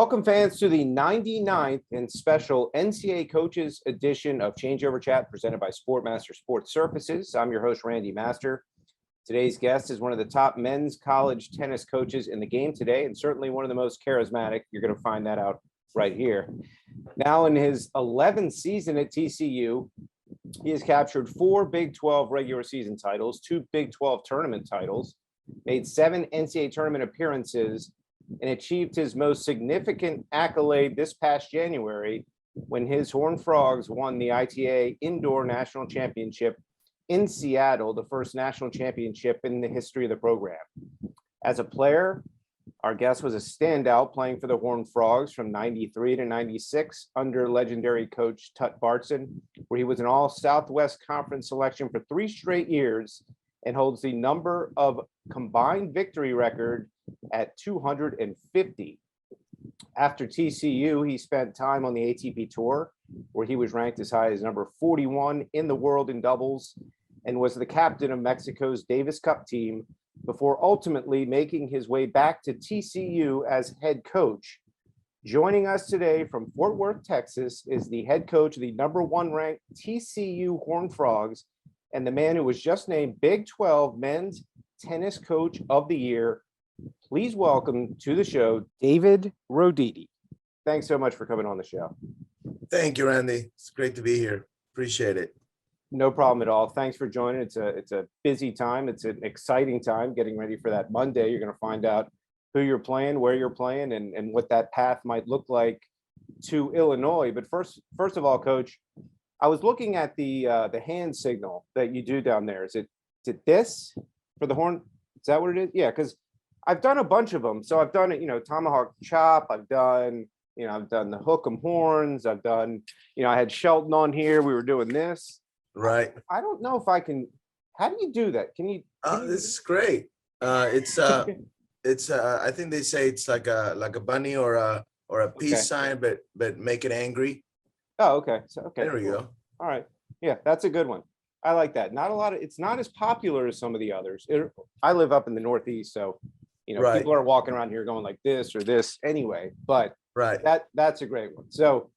Welcome, fans, to the 99th and special NCAA Coaches edition of Changeover Chat presented by Sportmaster Sports Surfaces. I'm your host, Randy Master. Today's guest is one of the top men's college tennis coaches in the game today, and certainly one of the most charismatic. You're going to find that out right here. Now in his 11th season at TCU, he has captured 4 Big 12 regular season titles, 2 Big 12 tournament titles, made 7 NCAA tournament appearances, and achieved his most significant accolade this past January when his Horned Frogs won the ITA Indoor National Championship in Seattle, the first national championship in the history of the program. As a player, our guest was a standout, playing for the Horned Frogs from 93 to 96 under legendary coach Tut Bartson, where he was an all-Southwest Conference selection for 3 straight years and holds the number of combined victory record at 250. After TCU, he spent time on the ATP Tour, where he was ranked as high as number 41 in the world in doubles and was the captain of Mexico's Davis Cup team before ultimately making his way back to TCU as head coach. Joining us today from Fort Worth, Texas, is the head coach of the number 1 ranked TCU Horned Frogs and the man who was just named Big 12 Men's Tennis Coach of the Year. Please welcome to the show, David Roditi. Thanks so much for coming on the show. Thank you, Randy. It's great to be here. Appreciate it. No problem at all. Thanks for joining. It's a busy time. It's an exciting time getting ready for that Monday. You're going to find out who you're playing, where you're playing, and what that path might look like to Illinois. But first of all, Coach, I was looking at the hand signal that you do down there. Is it this for the horn? Is that what it is? Yeah, because I've done a bunch of them. So I've done it, tomahawk chop. I've done the hook 'em horns. I've done, I had Shelton on here. We were doing this. Right. I don't know if I can. How do you do that? Can you? This is great. It's I think they say it's like a bunny or a peace sign, but make it angry. Oh, okay. So okay. There we go. All right. Yeah, that's a good one. I like that. Not a lot of. It's not as popular as some of the others. I live up in the Northeast, so Right. People are walking around here going like this or this anyway. But Right. That's a great one. So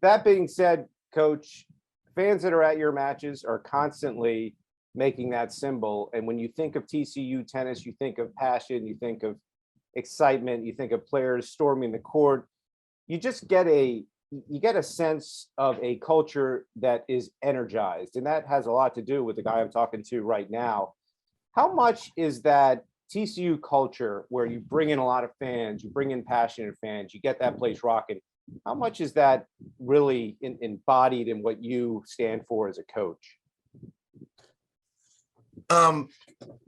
that being said, Coach, fans that are at your matches are constantly making that symbol. And when you think of TCU tennis, you think of passion, you think of excitement, you think of players storming the court. You just get a sense of a culture that is energized. And that has a lot to do with the guy I'm talking to right now. How much is that TCU culture where you bring in a lot of fans, you bring in passionate fans, you get that place rocking? How much is that really embodied in what you stand for as a coach?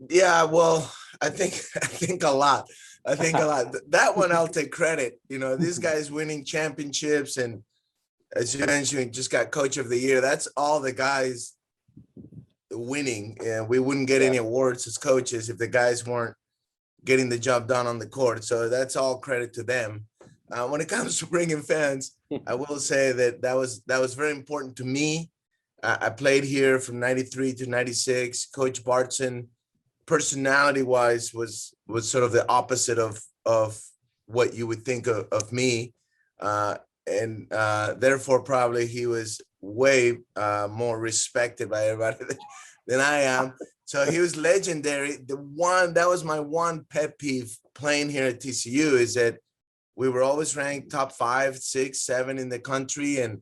Yeah, well, I think a lot. That one I'll take credit. This guy's winning championships, and as you mentioned, just got coach of the year. That's all the guys winning, and we wouldn't get any awards as coaches if the guys weren't getting the job done on the court. So that's all credit to them. When it comes to bringing fans, I will say that was very important to me. I played here from 93 to 96. Coach Bartson, personality-wise, was sort of the opposite of what you would think of me. And therefore, probably he was way more respected by everybody than I am. So he was legendary. That was my one pet peeve playing here at TCU, is that we were always ranked top 5, 6, 7 in the country, and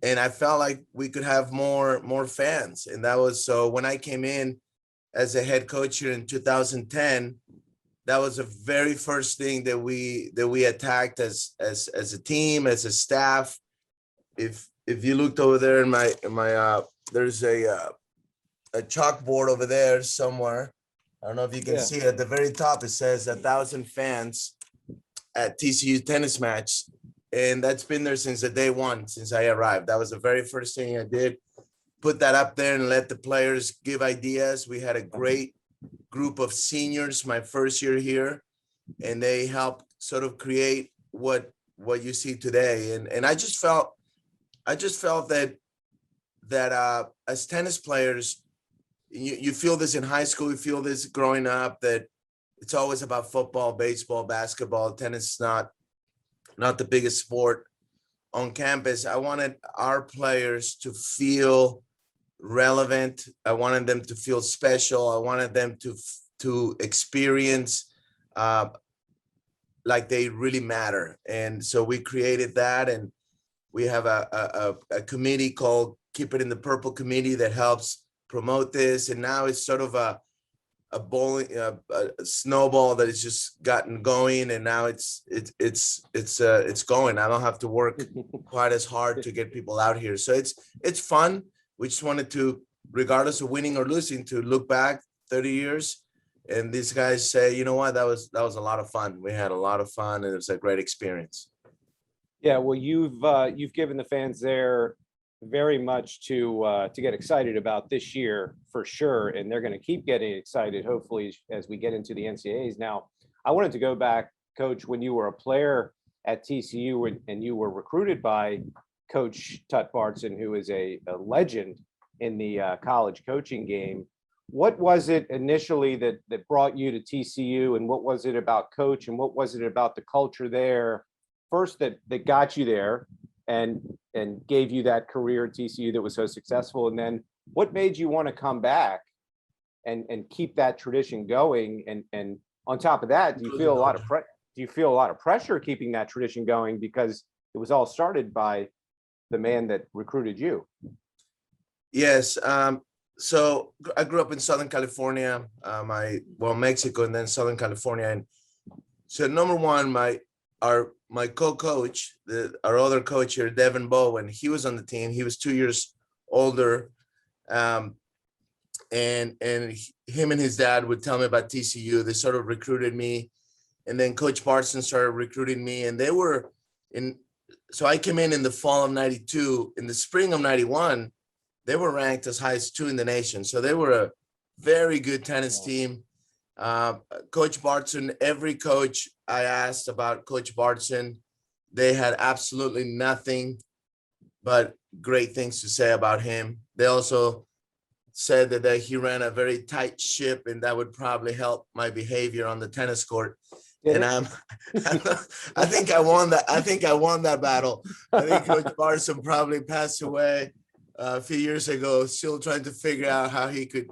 I felt like we could have more fans. And that was, so when I came in as a head coach here in 2010, that was the very first thing that we attacked as a team, as a staff. If you looked over there in my there's a chalkboard over there somewhere. I don't know if you can see it. At the very top, it says 1,000 fans at TCU tennis match. And that's been there since the day one, since I arrived. That was the very first thing I did. Put that up there and let the players give ideas. We had a great group of seniors my first year here, and they helped sort of create what you see today. And I just felt that as tennis players, you feel this in high school, you feel this growing up, that it's always about football, baseball, basketball. Tennis is not not the biggest sport on campus. I wanted our players to feel relevant. I wanted them to feel special. I wanted them to experience like they really matter. And so we created that, and we have a committee called Keep It in the Purple Committee that helps promote this. And now it's sort of a snowball that has just gotten going, and now it's going. I don't have to work quite as hard to get people out here. So it's fun. We just wanted to, regardless of winning or losing, to look back 30 years. And these guys say, you know what, that was a lot of fun. We had a lot of fun, and it was a great experience. Yeah, well, you've given the fans there very much to get excited about this year for sure, and they're going to keep getting excited, hopefully, as we get into the NCAAs. Now, I wanted to go back, Coach, when you were a player at TCU and you were recruited by Coach Tut Bartson, who is a legend in the college coaching game. What was it initially that brought you to TCU, and what was it about Coach, and what was it about the culture there first that got you there and gave you that career at TCU that was so successful? And then what made you want to come back and keep that tradition going? And on top of that, do you feel a lot of pressure keeping that tradition going, because it was all started by the man that recruited you? Yes. So I grew up in Southern California, Mexico, and then Southern California. And so number one, my co-coach, our other coach here, Devin Bowen, he was on the team. He was 2 years older. And him and his dad would tell me about TCU. They sort of recruited me. And then Coach Bartson started recruiting me. And they were so I came in the fall of 92. In the spring of 91, they were ranked as high as 2 in the nation. So they were a very good tennis team. Coach Bartson, every coach I asked about Coach Bartson, they had absolutely nothing but great things to say about him. They also said that he ran a very tight ship, and that would probably help my behavior on the tennis court. And I think I won that. I think I won that battle. I think Coach Bartson probably passed away a few years ago, still trying to figure out how he could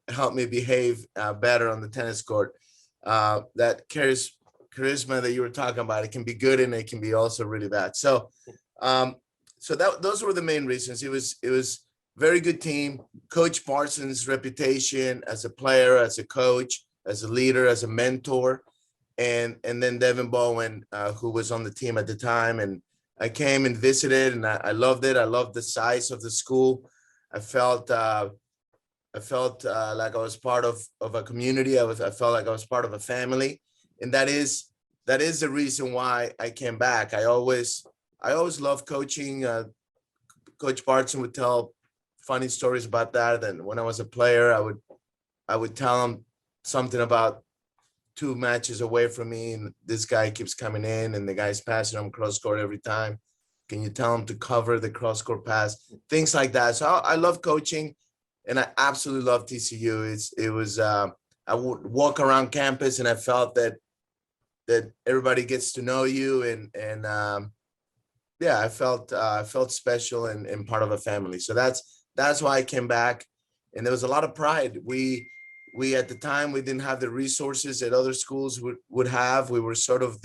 help me behave better on the tennis court. That charisma that you were talking about, it can be good and it can be also really bad. So those were the main reasons. It was very good team. Coach Bartson's reputation as a player, as a coach, as a leader, as a mentor, and then Devin Bowen, who was on the team at the time. And I came and visited, and I loved it. I loved the size of the school. I felt like I was part of a community. I felt like I was part of a family, and that is the reason why I came back. I always loved coaching. Coach Bartson would tell funny stories about that. And when I was a player, I would tell him something about 2 matches away from me, and this guy keeps coming in, and the guy's passing him cross court every time. Can you tell him to cover the cross court pass? Things like that. So I love coaching, and I absolutely love TCU. I would walk around campus, and I felt that everybody gets to know you, and I felt special and part of a family. So that's why I came back, and there was a lot of pride. We at the time, we didn't have the resources that other schools would have. We were sort of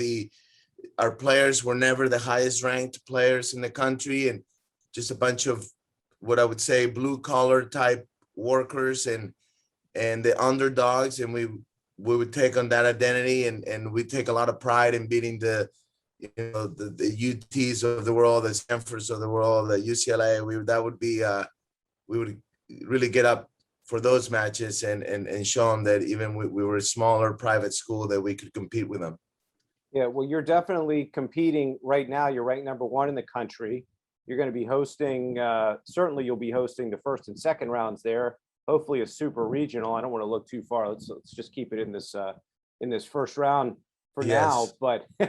our players were never the highest ranked players in the country, and just a bunch of what I would say blue collar type workers and the underdogs. And we would take on that identity, and we take a lot of pride in beating the UTs of the world, the Stanfords of the world, the UCLA. We would really get up for those matches and show them that even we were a smaller private school, that we could compete with them. Yeah, well, you're definitely competing right now. You're ranked number 1 in the country. You're going to be hosting, certainly you'll be hosting the first and second rounds there, hopefully a super regional. I don't want to look too far. Let's just keep it in this first round for now. But we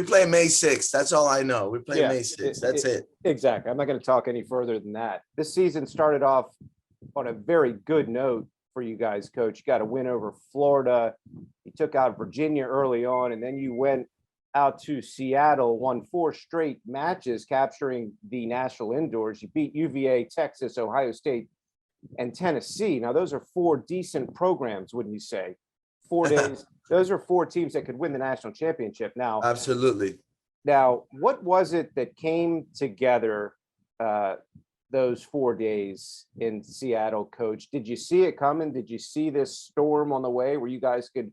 play May 6th. That's all I know. We play May 6th. That's it. Exactly. I'm not going to talk any further than that. This season started off on a very good note for you guys, Coach. You got a win over Florida. You You took out Virginia early on, and then you went out to Seattle, won 4 straight matches, capturing the national indoors. You beat UVA, Texas, Ohio State, and Tennessee. Now, those are 4 decent programs, wouldn't you say? 4 days. Those are 4 teams that could win the national championship. Absolutely. Now, what was it that came together those 4 days in Seattle, Coach? Did you see it coming? Did you see this storm on the way where you guys could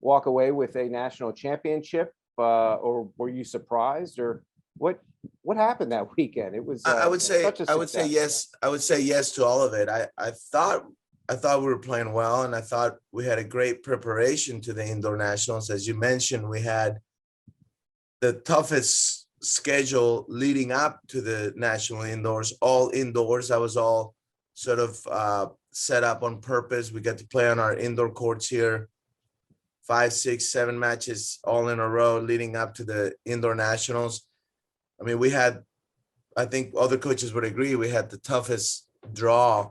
walk away with a national championship, or were you surprised, or what happened that weekend? It was I would say such a success. yes. I would say yes to all of it. I thought we were playing well, and I thought we had a great preparation to the indoor nationals. As you mentioned, we had the toughest schedule leading up to the national indoors, all indoors. That was all sort of set up on purpose. We got to play on our indoor courts here, 5, 6, 7 matches all in a row leading up to the indoor nationals. I mean, we had, I think other coaches would agree, we had the toughest draw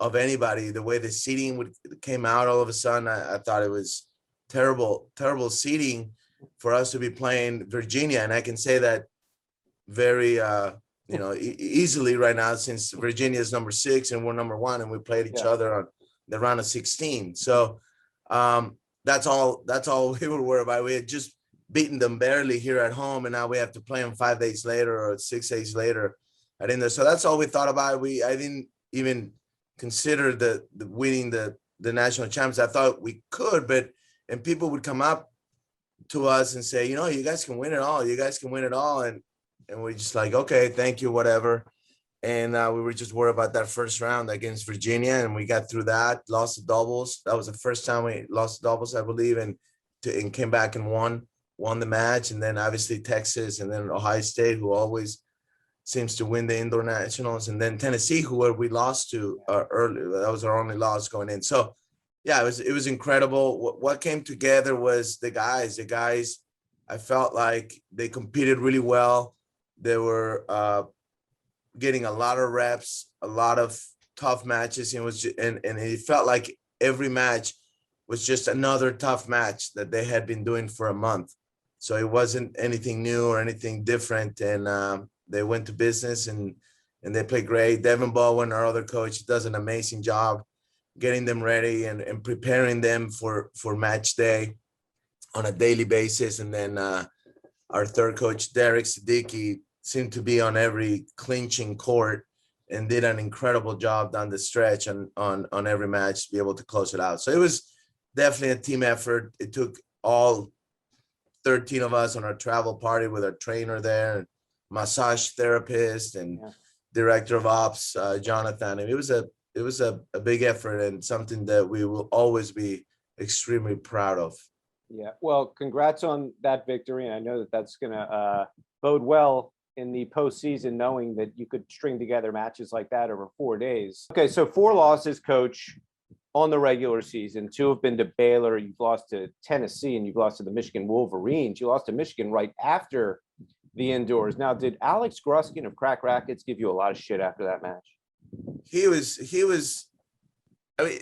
of anybody. The way the seeding came out all of a sudden, I thought it was terrible seeding for us to be playing Virginia. And I can say that very, easily right now, since Virginia is number 6 and we're number 1, and we played each other on the round of 16. So that's all we were worried about. We had just beaten them barely here at home, and now we have to play them 5 days later or 6 days later at Indoor. So that's all we thought about. I didn't even consider the winning the national champions. I thought we could, and people would come up to us and say, you guys can win it all. You guys can win it all. And we're just like, okay, thank you, whatever. And we were just worried about that first round against Virginia, and we got through that, lost the doubles. That was the first time we lost the doubles, I believe, and came back and won the match. And then obviously Texas, and then Ohio State, who always seems to win the indoor nationals, and then Tennessee, who we lost to early. That was our only loss going in. So yeah, it was incredible. What came together was the guys. I felt like they competed really well. They were getting a lot of reps, a lot of tough matches. And it felt like every match was just another tough match that they had been doing for a month. So it wasn't anything new or anything different. And they went to business, and they played great. Devin Bowen, our other coach, does an amazing job getting them ready and preparing them for match day on a daily basis. And then our third coach, Derek Siddiqui, seemed to be on every clinching court and did an incredible job down the stretch on every match to be able to close it out. So it was definitely a team effort. It took all 13 of us on our travel party with our trainer there, massage therapist, and director of ops, Jonathan. And it was a big effort, and something that we will always be extremely proud of. Yeah, well, congrats on that victory. And I know that that's going to bode well in the postseason, knowing that you could string together matches like that over 4 days. Okay, so 4 losses, Coach, on the regular season. 2 have been to Baylor. You've lost to Tennessee, and you've lost to the Michigan Wolverines. You lost to Michigan right after the indoors. Now, did Alex Gruskin of Crack Rackets give you a lot of shit after that match? He was, I mean,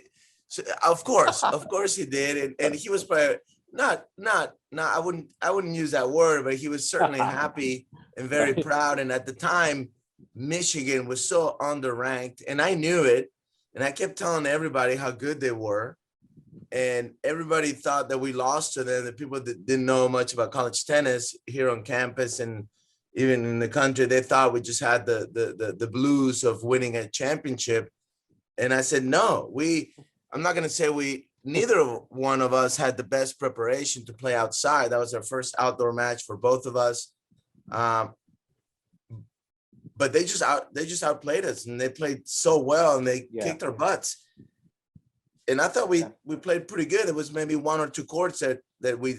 so of course he did. And he was probably not, I wouldn't use that word, but he was certainly happy and very proud. And at the time, Michigan was so underranked, and I knew it. And I kept telling everybody how good they were. And everybody thought that we lost to them. The people that didn't know much about college tennis here on campus and even in the country, they thought we just had the blues of winning a championship. And I said, no, I'm not going to say neither one of us had the best preparation to play outside. That was our first outdoor match for both of us. But they just outplayed us, and they played so well, and they kicked our butts. And I thought we played pretty good. It was maybe 1 or 2 courts that we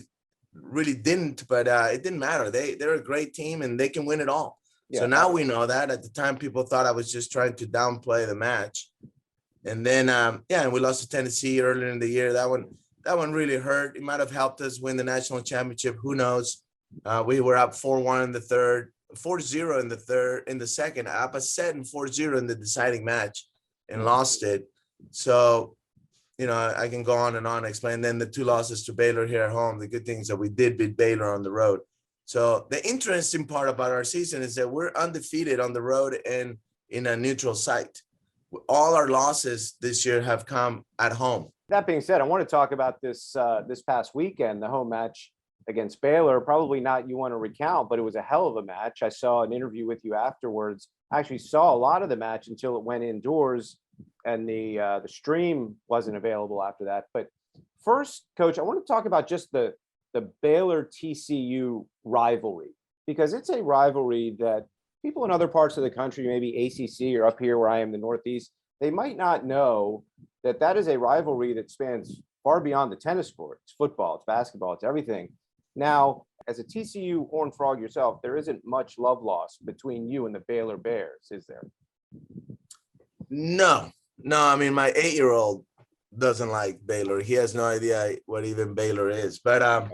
really didn't, but it didn't matter. They're a great team, and they can win it all. Yeah. So now we know that. At the time, people thought I was just trying to downplay the match. And then, and we lost to Tennessee earlier in the year. That one really hurt. It might have helped us win the national championship. Who knows? We were up 4-1 in the third, 4-0 in the second, up a set and 4-0 in the deciding match, and lost it. So I can go on and explain. Then the 2 losses to Baylor here at home. The good things that we did beat Baylor on the road. So the interesting part about our season is that we're undefeated on the road and in a neutral site. All our losses this year have come at home. That being said, I want to talk about this past weekend, the home match against Baylor. Probably not you want to recount, but it was a hell of a match. I saw an interview with you afterwards. I actually saw a lot of the match until it went indoors, and the stream wasn't available after that. But first, Coach, I want to talk about just the Baylor TCU rivalry, because it's a rivalry that people in other parts of the country, maybe ACC or up here where I am, the Northeast, they might not know that is a rivalry that spans far beyond the tennis sport. It's football, it's basketball, it's everything. Now, as a TCU Horned Frog yourself, there isn't much love lost between you and the Baylor Bears, is there? No. I mean, my 8-year-old doesn't like Baylor. He has no idea what even Baylor is. But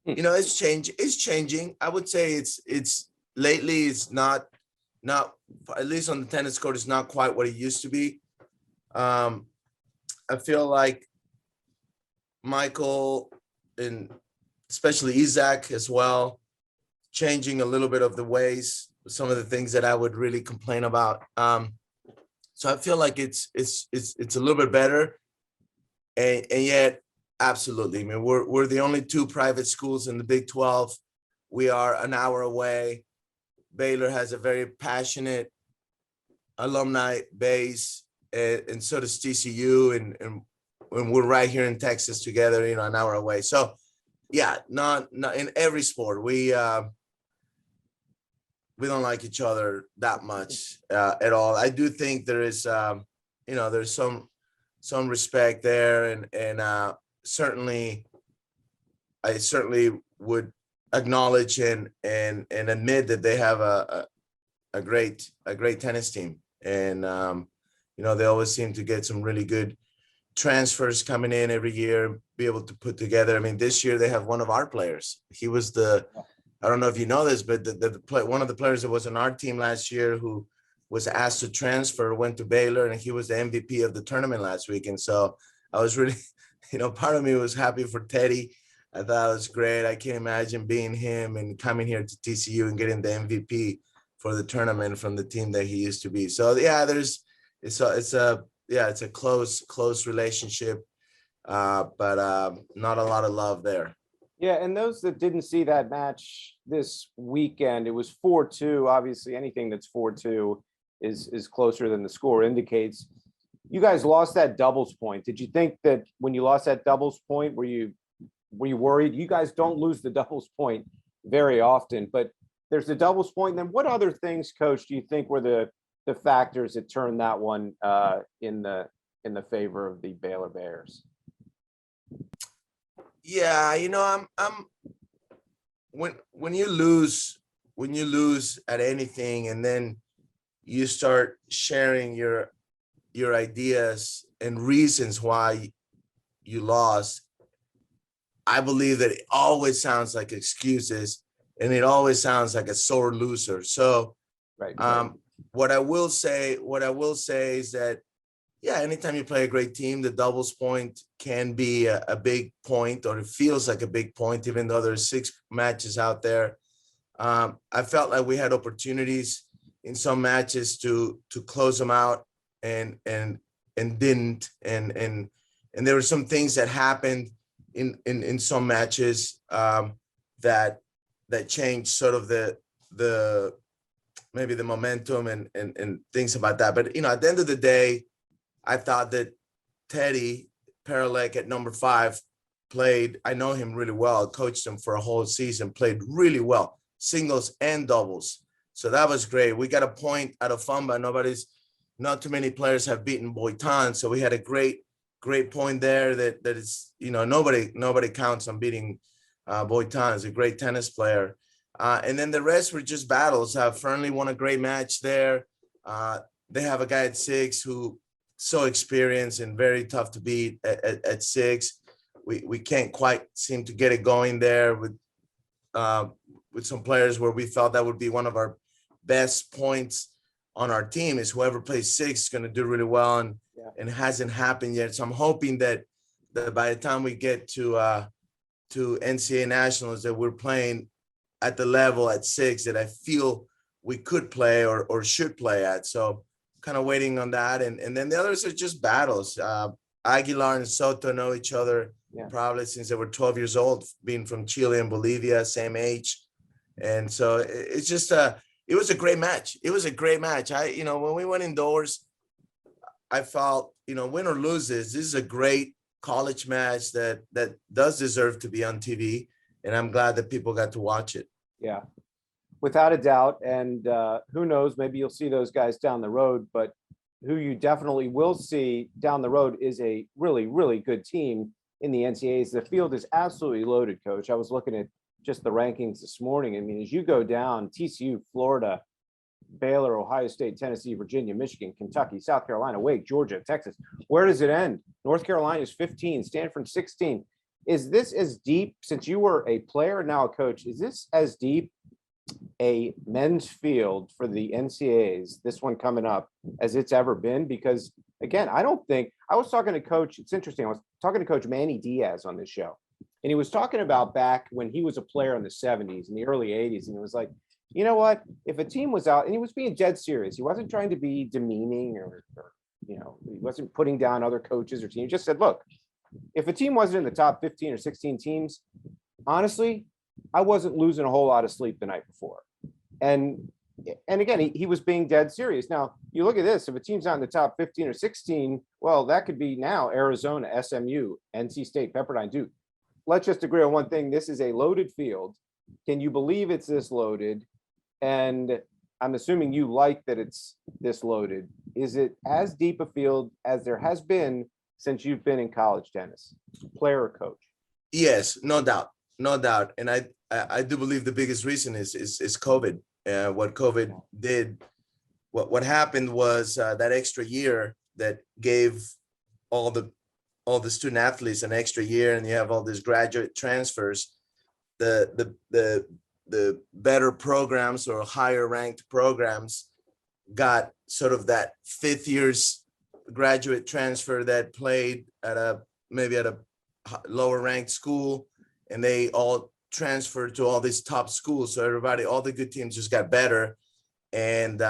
it's changing. I would say it's lately it's not at least on the tennis court, it's not quite what it used to be. I feel like Michael and especially Isaac as well, changing a little bit of the ways, some of the things that I would really complain about. So I feel like it's a little bit better, and yet absolutely. I mean, we're the only 2 private schools in the Big 12. We are an hour away. Baylor has a very passionate alumni base, and so does TCU, and we're right here in Texas together, an hour away. So yeah, not in every sport we don't like each other that much at all. I do think there is there's some respect there, and certainly I certainly would acknowledge and admit that they have a great tennis team, and they always seem to get some really good transfers coming in every year, be able to put together. I mean, this year they have one of our players. He was I don't know if you know this, but one of the players that was on our team last year who was asked to transfer went to Baylor, and he was the MVP of the tournament last week. And so I was really, part of me was happy for Teddy. I thought it was great. I can't imagine being him and coming here to TCU and getting the MVP for the tournament from the team that he used to be. So yeah, it's a close relationship, but not a lot of love there. Yeah, and those that didn't see that match this weekend, it was 4-2. Obviously, anything that's 4-2 is closer than the score indicates. You guys lost that doubles point. Did you think that when you lost that doubles point, were you worried? You guys don't lose the doubles point very often, but there's the doubles point. And then what other things, Coach, do you think were the factors that turned that one in the favor of the Baylor Bears? Yeah, I'm when you lose at anything, and then you start sharing your ideas and reasons why you lost, I believe that it always sounds like excuses, and it always sounds like a sore loser. So right. What I will say is that, yeah, anytime you play a great team, the doubles point can be a big point, or it feels like a big point, even though there's 6 matches out there. I felt like we had opportunities in some matches to close them out, and didn't. And there were some things that happened in some matches that changed sort of the maybe the momentum and things about that. But at the end of the day, I thought that Teddy Paralek at number 5 played. I know him really well. I coached him for a whole season. Played really well, singles and doubles. So that was great. We got a point out of Fumba. Not too many players have beaten Boitan, so we had a great point there. That is, nobody counts on beating Boitan. He's a great tennis player. And then the rest were just battles. Fernley won a great match there. They have a guy at 6 who so experienced and very tough to beat at 6. We can't quite seem to get it going there with some players where we felt that would be one of our best points on our team is whoever plays six is going to do really well, and it hasn't happened yet. So I'm hoping that by the time we get to NCAA nationals, that we're playing at the level at six that I feel we could play or should play at. So kind of waiting on that. And then the others are just battles. Aguilar and Soto know each other probably since they were 12 years old, being from Chile and Bolivia, same age. And so it's just it was a great match. It was a great match. When we went indoors, I felt, win or lose this is a great college match that does deserve to be on TV. And I'm glad that people got to watch it. Yeah, without a doubt. And who knows, maybe you'll see those guys down the road, but who you definitely will see down the road is a really, really good team in the NCAAs. The field is absolutely loaded, Coach. I was looking at just the rankings this morning. I mean, as you go down, TCU, Florida, Baylor, Ohio State, Tennessee, Virginia, Michigan, Kentucky, South Carolina, Wake, Georgia, Texas. Where does it end? North Carolina is 15, Stanford 16. Is this as deep, since you were a player, now a coach, is this as deep a men's field for the NCAAs, this one coming up, as it's ever been? Because again, I was talking to Coach, it's interesting, I was talking to Coach Manny Diaz on this show, and he was talking about back when he was a player in the 70s and the early 80s, and he was like, you know what, if a team was out, and he was being dead serious, he wasn't trying to be demeaning or he wasn't putting down other coaches or teams, he just said, look, if a team wasn't in the top 15 or 16 teams, honestly, I wasn't losing a whole lot of sleep the night before. And again, he was being dead serious. Now, you look at this, if a team's not in the top 15 or 16, well, that could be now Arizona, SMU, NC State, Pepperdine, Duke. Let's just agree on one thing. This is a loaded field. Can you believe it's this loaded? And I'm assuming you like that it's this loaded. Is it as deep a field as there has been since you've been in college tennis, player or coach? Yes, no doubt. And I do believe the biggest reason is COVID. What COVID did, what happened was that extra year that gave all the student athletes an extra year, and you have all these graduate transfers. The better programs or higher ranked programs got sort of that fifth year's graduate transfer that played maybe at a lower ranked school, and they all transferred to all these top schools. So all the good teams just got better. And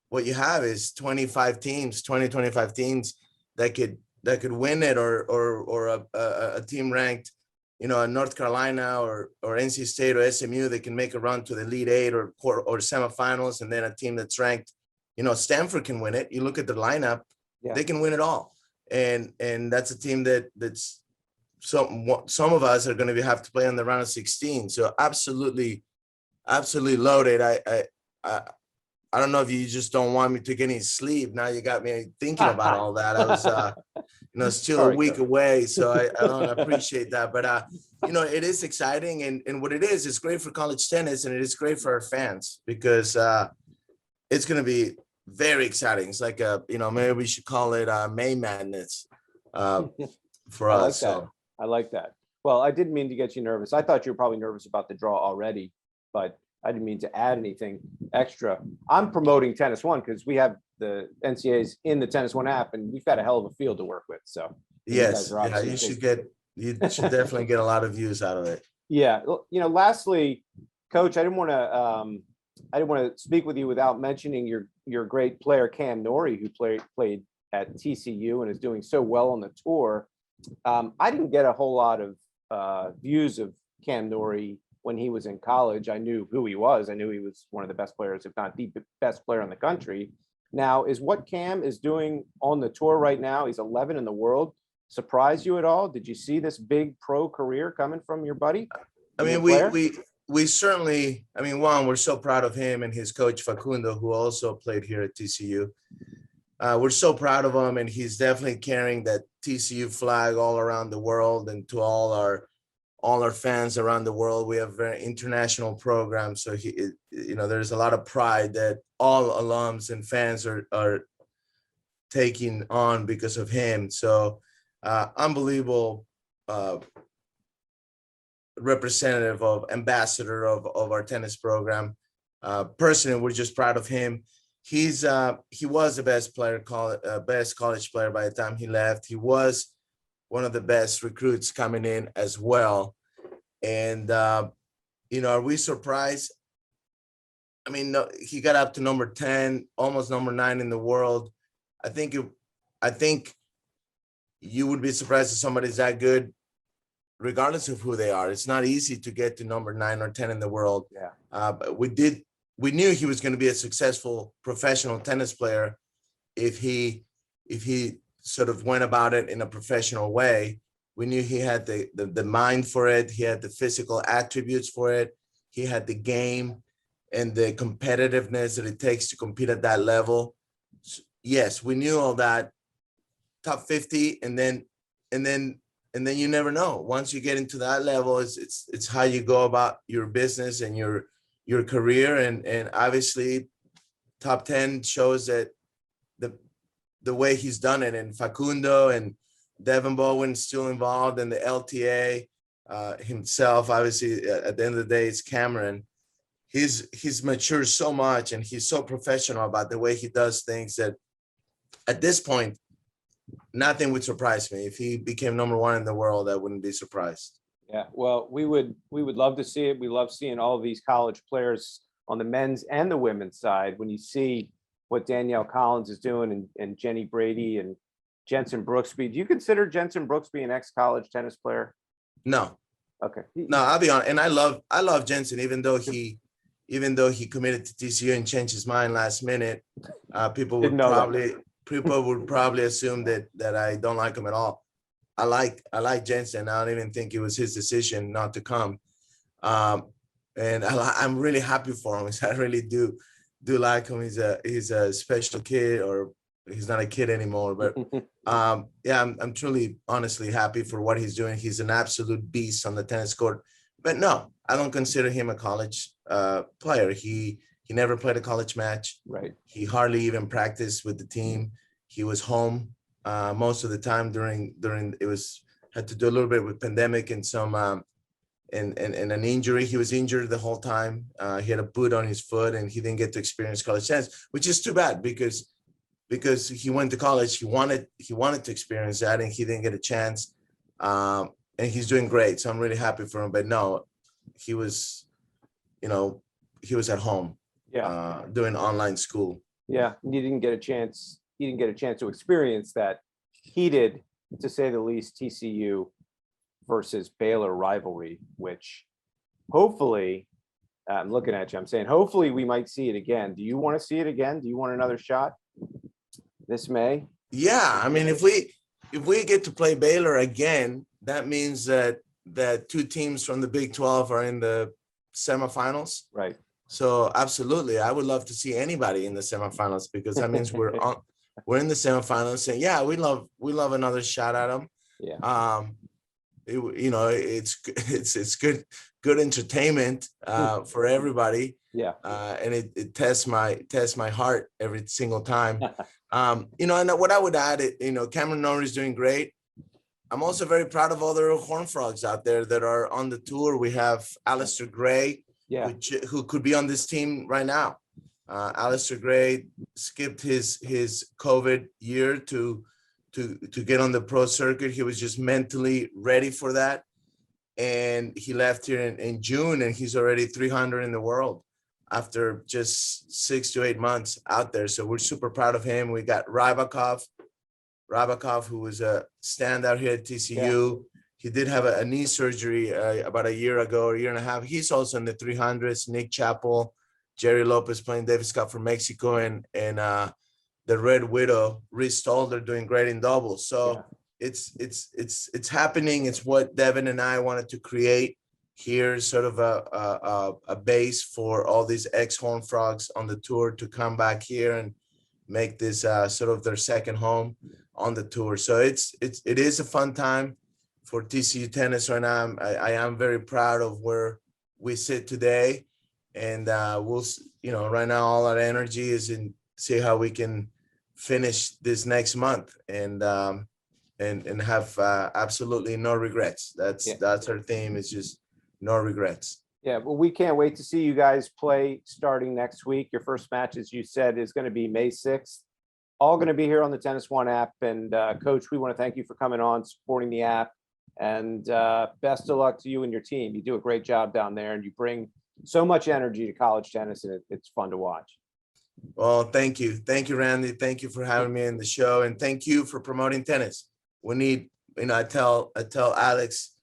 what you have is 25 teams that could win it, or a team ranked, North Carolina or NC State or SMU, they can make a run to the Elite Eight or semifinals. And then a team that's ranked, Stanford can win it. You look at the lineup, they can win it all. And that's a team that's some of us are going to have to play on the round of 16. So absolutely loaded. I don't know if you just don't want me to get any sleep. Now you got me thinking about all that. I was, still a week away. So I don't appreciate that. But, it is exciting. And what it is, it's great for college tennis, and it is great for our fans, because it's going to be very exciting. It's like, maybe we should call it May Madness for us. I like that. Well, I didn't mean to get you nervous. I thought you were probably nervous about the draw already, but I didn't mean to add anything extra. I'm promoting TennisONE because we have the NCAAs in the TennisONE app, and we've got a hell of a field to work with. So yes, you should definitely get a lot of views out of it. Yeah. Lastly, Coach, I didn't want to speak with you without mentioning your great player, Cam Norrie, who played at TCU and is doing so well on the tour. I didn't get a whole lot of views of Cam Norrie when he was in college. I knew who he was. I knew he was one of the best players, if not the best player in the country. Now, is what Cam is doing on the tour right now, he's 11 in the world, surprise you at all? Did you see this big pro career coming from your buddy? I mean, we certainly, we're so proud of him and his coach Facundo, who also played here at TCU. We're so proud of him, and he's definitely carrying that TCU flag all around the world, and to all our fans around the world. We have very international programs, so there's a lot of pride that all alums and fans are taking on because of him. So unbelievable representative ambassador of our tennis program. Personally, we're just proud of him. he was the best player, best college player by the time he left. He was one of the best recruits coming in as well. And are we surprised? I mean, no, he got up to number 10, almost number 9 in the world. I think you would be surprised if somebody's that good, regardless of who they are. It's not easy to get to number 9 or 10 in the world. Yeah. But we knew he was going to be a successful professional tennis player if he sort of went about it in a professional way. We knew he had the mind for it. He had the physical attributes for it. He had the game and the competitiveness that it takes to compete at that level. Yes, we knew all that. Top 50, and then you never know. Once you get into that level, it's how you go about your business and your career, and obviously top 10 shows that the way he's done it, and Facundo and Devin Bowen's still involved, and the LTA himself, obviously at the end of the day, it's Cameron. He's matured so much, and he's so professional about the way he does things that at this point, nothing would surprise me. If he became number 1 in the world, I wouldn't be surprised. Yeah, well, we would love to see it. We love seeing all of these college players on the men's and the women's side. When you see what Danielle Collins is doing, and Jenny Brady and Jensen Brooksby. Do you consider Jensen Brooksby an ex-college tennis player? No. Okay. No, I'll be honest. And I love Jensen, even though he committed to TCU and changed his mind last minute. People would probably assume that I don't like him at all. I like Jensen. I don't even think it was his decision not to come. And I'm really happy for him. I really do like him. He's a special kid, or he's not a kid anymore. But yeah, I'm truly, honestly happy for what he's doing. He's an absolute beast on the tennis court. But no, I don't consider him a college player. He never played a college match. Right. He hardly even practiced with the team. He was home most of the time during had to do a little bit with pandemic and some and an injury. He was injured the whole time. He had a boot on his foot, and he didn't get to experience college tennis, which is too bad because he went to college. He wanted to experience that, and he didn't get a chance. And he's doing great. So I'm really happy for him. But no, he was at home. Yeah. Doing online school. Yeah. You didn't get a chance. He didn't get a chance to experience that heated, to say the least, TCU versus Baylor rivalry, which hopefully, I'm looking at you, I'm saying, hopefully we might see it again. Do you want to see it again? Do you want another shot this May? Yeah. I mean, if we get to play Baylor again, that means that two teams from the Big 12 are in the semifinals. Right. So absolutely, I would love to see anybody in the semifinals, because that means we're in the semifinals. And yeah, we love another shot at them. Yeah. It's good entertainment for everybody. Yeah. And it tests my heart every single time. And what I would add, Cameron Norrie is doing great. I'm also very proud of other Horned Frogs out there that are on the tour. We have Alistair Gray, who could be on this team right now. Alistair Gray skipped his COVID year to get on the pro circuit. He was just mentally ready for that. And he left here in June, and he's already 300 in the world after just 6 to 8 months out there. So we're super proud of him. We got Rybakov, who was a standout here at TCU. Yeah. He did have a knee surgery about a year and a half. He's also in the 300s. Nick Chappell, Jerry Lopez playing Davis Cup for Mexico, and the Red Widow, Reese Stolder, doing great in doubles. So it's happening. It's what Devin and I wanted to create here, sort of a base for all these ex-Horned Frogs on the tour to come back here and make this sort of their second home on the tour. So it is a fun time for TCU tennis right now. I am very proud of where we sit today, and we'll, right now all our energy is in see how we can finish this next month and have absolutely no regrets. That's our theme, is just no regrets. Yeah, well, we can't wait to see you guys play starting next week. Your first match, as you said, is going to be May 6th. All going to be here on the TennisONE app. And Coach, we want to thank you for coming on, supporting the app, and best of luck to you and your team. You do a great job down there, and you bring so much energy to college tennis, and it's fun to watch. Well, thank you. Thank you, Randy. Thank you for having me in the show. And thank you for promoting tennis. We need, I tell Alex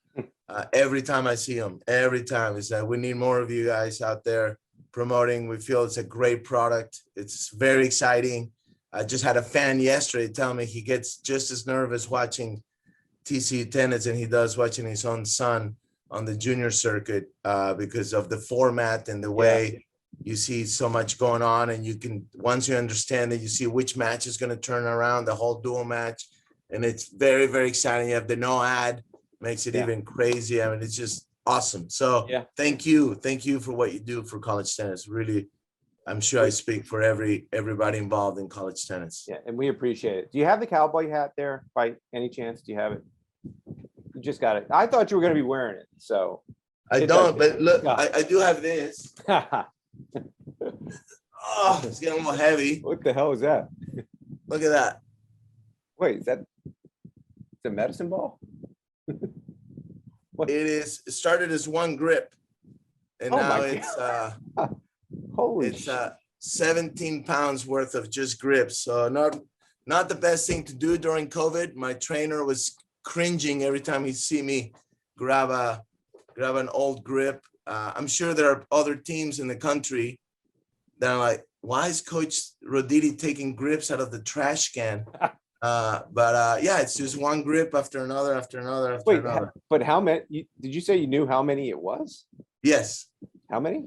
every time I see him, every time, is that we need more of you guys out there promoting. We feel it's a great product. It's very exciting. I just had a fan yesterday tell me he gets just as nervous watching TCU tennis and he does watching his own son on the junior circuit because of the format and the way you see so much going on. And you can, once you understand it, you see which match is going to turn around, the whole dual match. And it's very, very exciting. You have the no ad, makes it even crazy. I mean, it's just awesome. So thank you. Thank you for what you do for college tennis. Really, I'm sure I speak for everybody involved in college tennis. Yeah, and we appreciate it. Do you have the cowboy hat there by any chance? Do you have it? You just got it. I thought you were going to be wearing it. So I don't, but look, I do have this. Oh, it's getting a little heavy. What the hell is that? Look at that. Wait, is that the medicine ball? It is. It started as one grip, and now it's holy. It's 17 pounds worth of just grips. So not the best thing to do during COVID. My trainer was cringing every time he see me grab an old grip. I'm sure there are other teams in the country that are like, why is Coach Roditi taking grips out of the trash can? But yeah, it's just one grip after another, after another, after another. But how many? Did you say you knew how many it was? Yes. How many?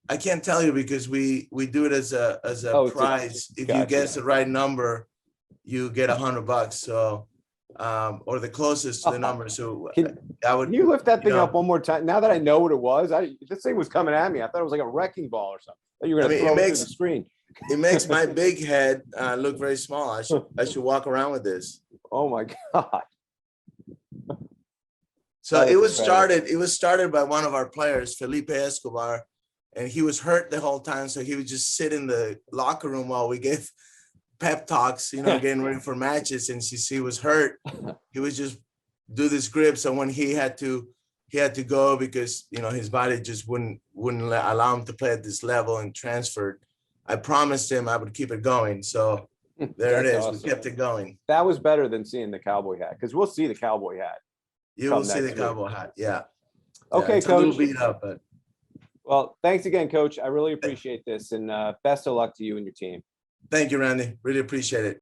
I can't tell you because we do it as a prize. If you guess the right number, you get $100. So or the closest to the number. So I would. Can you lift that thing up one more time? Now that I know what it was, this thing was coming at me. I thought it was like a wrecking ball or something. You were going to throw it through the screen. It makes my big head look very small. I should walk around with this. Oh my God. So it was started by one of our players, Felipe Escobar, and he was hurt the whole time. So he would just sit in the locker room while we gave pep talks, getting ready for matches. And since he was hurt, he would just do this grip. So when he had to go because his body just wouldn't allow him to play at this level and transferred. I promised him I would keep it going. So there it is. Awesome. We kept it going. That was better than seeing the cowboy hat because we'll see the cowboy hat. You will see the cowboy hat. Yeah. Okay, it's Coach. A little beat up, but. Well, thanks again, Coach. I really appreciate this, and best of luck to you and your team. Thank you, Randy. Really appreciate it.